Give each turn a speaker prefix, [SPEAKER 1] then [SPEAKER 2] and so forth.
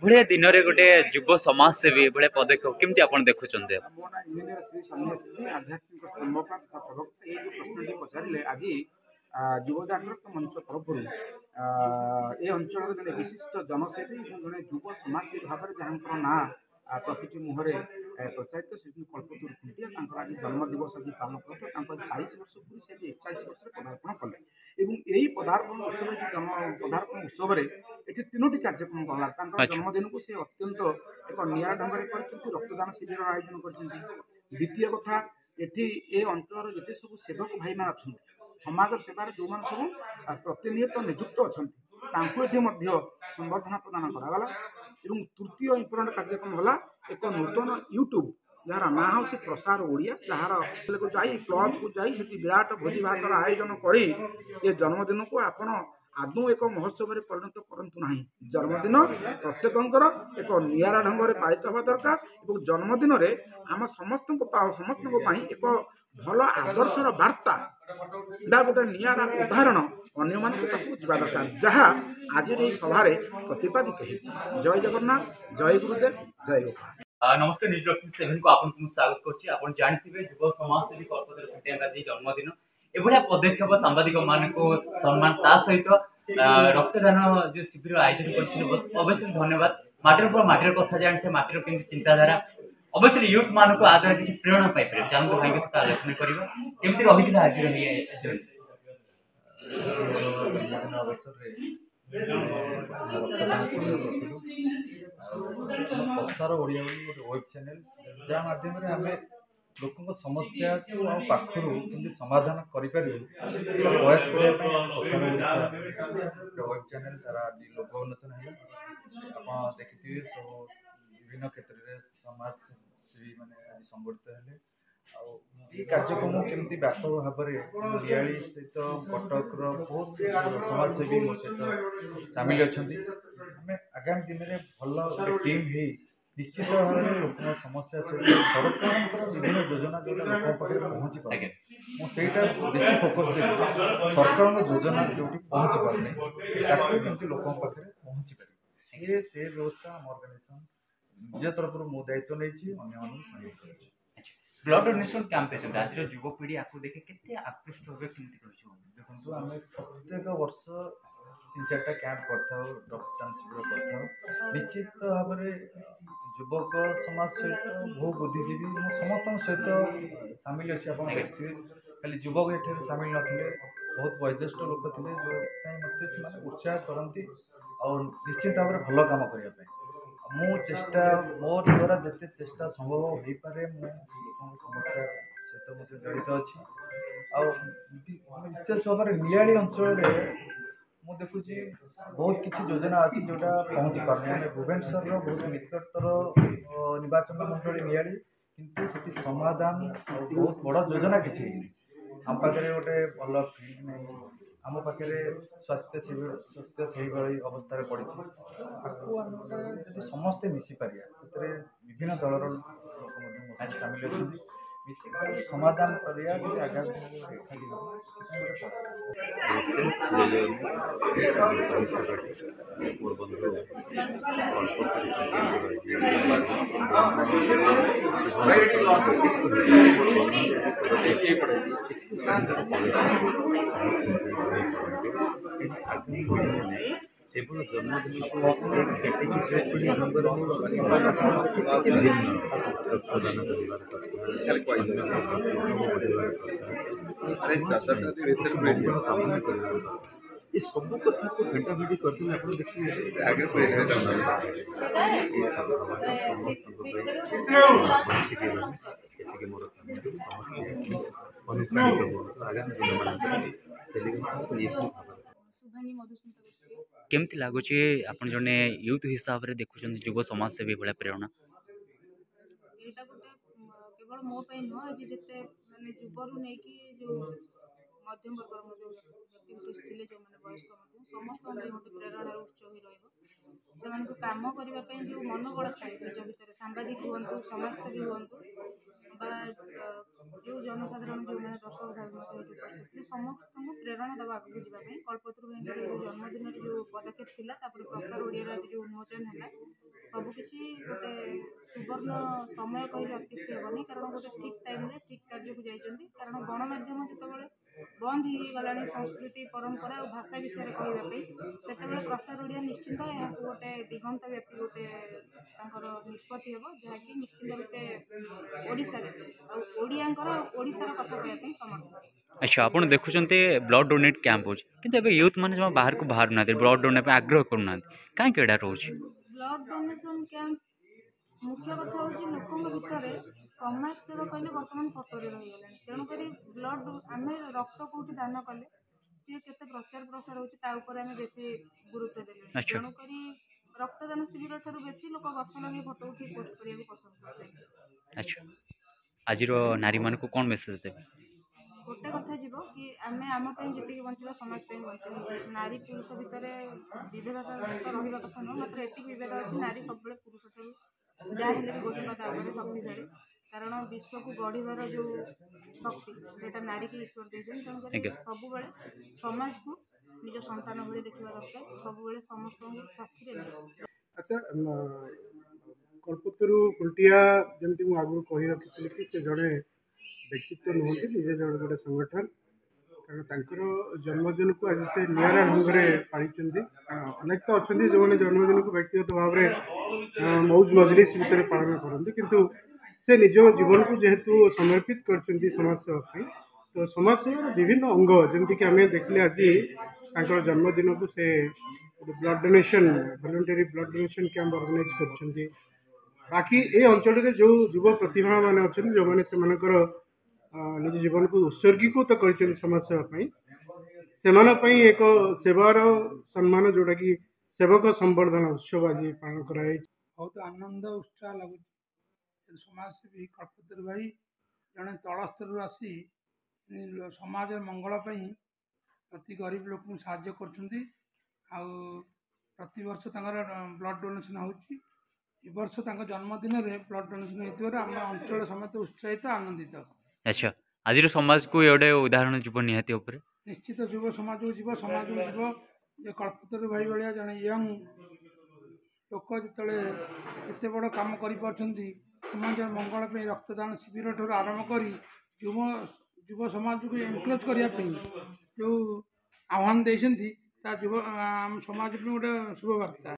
[SPEAKER 1] एभलिया दिन में गोटे युव समाजसेवी एभलिया पदक्षेप केमती आपण देखुचंदे?
[SPEAKER 2] मो ना इंजीनियर श्री सन्यासी आध्यात्मिक स्तंभकार तथा प्रवक्ता ये जो प्रश्न पचारे आज युव जागृत मंच तरफ ए अंचल जड़े विशिष्ट जनसेवी जड़े युव समाजसेवी भाव में जहाँ ना प्रति मुहर प्रचारित से कल्पतरू खुंटिया आज जन्मदिवस आज पालन करते 40 वर्ष पूरी से 41 वर्ष पदार्पण कले यही पदार्पण उत्सव जन्म पदार्पण उत्सव ये तीनो कार्यक्रम गला जन्मदिन को से अत्यंत एक निरा ढंग से रक्तदान शिविर आयोजन कर। द्वितीय कथा ये अंचल जिते सब सेवक भाई मान अच्छा समाज सेवार जो मैंने सब प्रतिनियत नियुक्त अच्छा संबर्धना प्रदान करागला। तृतीय इम्पोर्टाट कार्यक्रम है एक नूतन यूट्यूब जार ना हूँ प्रसार ओडिया जार क्लब को जाई विराट भोजी भात आयोजन कर जन्मदिन को आपण आदौ एक महोत्सव में परिणत करूँ ना। जन्मदिन प्रत्येकंर एक निरा ढंग से पालित हवा दरकार और जन्मदिन में आम समस्त एक भल आदर्शर वार्ता गोटे निरा उदाहरण अन्य मान जावा दरकार जहाँ आज सभार प्रतिपादित हो। जय जगन्नाथ, जय गुरुदेव, जय गोपाल।
[SPEAKER 1] नमस्कार, न्यूज लक्ष्मी 7 को आपको स्वागत करछि। आपण जानथिबे युव समाजसेवी कल्पतरू खुंटिया जी जन्मदिन एभलिया पदक्षेप सांबादिक मानको सम्मान ता सहित रक्तदान जो शिविर आयोजन करथिले अवश्य धन्यवाद। माटर पर माटर कथा जानथे माटर केमती चिंताधारा अवश्य यूथ मान को आदर किसी प्रेरणा पाई पारे चलते भाई सहित आलोचना करबा केमती रहिथिला आज
[SPEAKER 3] जन्मदिन अवसर रक्तदान शिविर करूँ प्रसार ओडिया गोटे वेब चैनल जहाँ माध्यम आम लोक समस्या को पाखर केमती समाधान करें प्रयास करने प्रसार ओडिशा वेब चैनल तार आज लोक उन्मोचन है। आप देखिए सब विभिन्न क्षेत्र में समाजसेवी मैंने आज संगठित है ये कार्यक्रम केमती व्यापक भाव में रियाली सहित कटक बहुत समाजसेवी मो सहित सामिल अच्छा आम आगामी दिन में भल टीम हो निश्चित भाव में लोक समस्या सहित सरकार विभिन्न योजना जो लोक पाखे पहुँची पाए मुझे बेस फोकस देती सरकार योजना जो पहुँची पारे केमती लोक पाखे पहुँची पारे से व्यवस्था आम अर्गानाइजेसन निज तरफ मो दायित्व नहीं अन्य
[SPEAKER 1] ब्लड डोनेशन कैंप आज युवपीढ़ी आपको देखे केते आकृष्ट होबे केमती कहू
[SPEAKER 3] देखो आम प्रत्येक वर्ष 3-4टा कैंप करता रक्तदान शिविर करता निश्चित भाव में युवक समाज सहित बहु बुद्धिजीवी समस्त सहित सामिल अच्छे आप देखिए खाली युवक ये सामिल नथिले बहुत वयोज्येष्ठ लोक थे जो मत उत्साह करती और निश्चित भाव में भल कम करने मु चेष्टा मो द्वारा जिते चेष्टा संभव हो पारे समस्या सहित मत जड़ित अच्छी विशेष भाव में नियाली अंचल मु देखुची बहुत किसी योजना अच्छी जोटा पहुँची पारे आम भुवनेश्वर बहुत निकटतर निर्वाचन मंडल नियाली किंतु समाधान बहुत बड़ योजना किसी आम पाखे गोटे भल फील्ड नहीं आम पाखे स्वास्थ्य से अवस्था पड़ी समस्ते मिसी पारिया से विभिन्न दलर लोक सामिल अच्छे समाधान करिया आगामी
[SPEAKER 4] केवल जन्मदिन को एक रक्तदान कामना कर ये सब कथा को भेटा भेटी करते आप देखिए आगे समस्त मोर समस्त अनुप्राणित हो आगामी दिन मान सेलिब्रेशन
[SPEAKER 1] केमती लगुच आप जड़े यूथ हिसाब से देखुं युव समाजसेवी भाया प्रेरणा
[SPEAKER 5] यहाँ गोटे केवल मो नुह आज जिते मानने युवरू नहीं जो मध्यम वर्ग व्यक्ति विशेष थे जो मैंने वयस्क समस्त गोटे प्रेरणार उत्स हो से कम करने जो मनोबल थाए निज भितर सांबादिक हूँ समाजसेवी हूँ বা जो जनसाधारण जो मैंने दर्शक भाई उपस्थित थे समस्त को प्रेरणा देवा आगे जावाई कल्पतरु भाई जो जन्मदिन जो पदक्षेप थिला प्रसार ओडिया जो उन्मोचन है सबकि गोटे सुवर्ण समय कहले अत्युक्ति हेनी कारण गोटे ठीक टाइम ठीक कार्य को जाइए कारण गणमाध्यम जिते बंद हो गला संस्कृति परंपरा और भाषा विषय कहवाई से प्रसार ओडिया निश्चिंत यहाँ गोटे दिगंत व्यापी गोटे निष्पत्ति हे जहाँकि निश्चिंत रूपे ओडिशार कथा कहवाई समर्थ।
[SPEAKER 1] अच्छा आप देखुं ब्लड डोनेट कैंप हो कि यूथ मैंने जमा बाहर को बाहर ना ब्लड डोनेट आग्रह करूना कहीं रोच
[SPEAKER 5] ब्लड डोनेशन कैंप मुख्य कथा हूँ लोकों भितर समाज सेवा कहले बर्तमान फटोरे रहीगला तेणुक ब्लड आम रक्त कौटी दान कले सी के प्रचार प्रसार होता बेसी गुरुत्व देले तेणुक रक्तदान शिविर ठार बेसी लोक गछ लगे फटो उठी पोस्ट करने पसंद करते।
[SPEAKER 1] अच्छा आज नारी मान को कौन मेसेज देवे
[SPEAKER 5] गोटे कथा जीव कि आमे आम जी बचा समाज बचा नारी पुरुष भितर विभेदता तो रहा कथा नुह मात्र एति विभेद अच्छी नारी सब पुरुष ठार जहाँ भी गोटे पद आगे शक्तिशाली कारण विश्व को गढ़वर जो शक्ति से नारी की ईश्वर देते तेणुक सब समाज को निज संतान भाई देखा दरकार सब समस्त साथी।
[SPEAKER 6] अच्छा कल्पतरु कुंटिया जमी मुझे आगु कही रखी कि से जड़े व्यक्तित्व नुहति निजे जड़े गोटे संगठन कारण जन्मदिन को आज से निरा ढंग से पाली अनेक तो अच्छा जो मैंने जन्मदिन को व्यक्तिगत भाव में मौज मजलिस भितर पालन करते किंतु से निज जीवन को जेहेतु समर्पित कर समाज सेवा तो समाज सेवा विभिन्न अंग जमीक आम देखले आज जन्मदिन को से blood donation voluntary blood donation camp organize कर बाकी ये अंचल जो युव प्रतिभा मैंने अच्छा जो मैंने से निज जीवन को उत्सर्गीकृत कर समाज सेवा एक सेवार सम्मान जोटा कि सेवक संवर्धन उत्सव आज पालन कराई
[SPEAKER 7] बहुत आनंद उत्साह लगुच समाजसेवी कल्पतरु भाई जड़े तल स्तर आसी समाज मंगलपाई प्रति गरीब लोक साहाय्य कर वर्ष ब्लड डोनेशन होची वर्ष जन्मदिन ब्लड डोनेशन होता आम अंचल समेत उत्साहित आनंदित।
[SPEAKER 1] अच्छा आज समाज को ये उदाहरण जीव निहाती उपरे
[SPEAKER 7] निश्चित युव समाज को जीव समाज को जीव ये कल्पतरु भाई भाया जड़े यंग लोक जिते एत बड़ कम कर समाज मंगल पे रक्तदान शिविर ठार आरंभ कर युव समाज को एनकरेज करने जो आह्वान देती युव समाज गोटे शुभ वार्ता।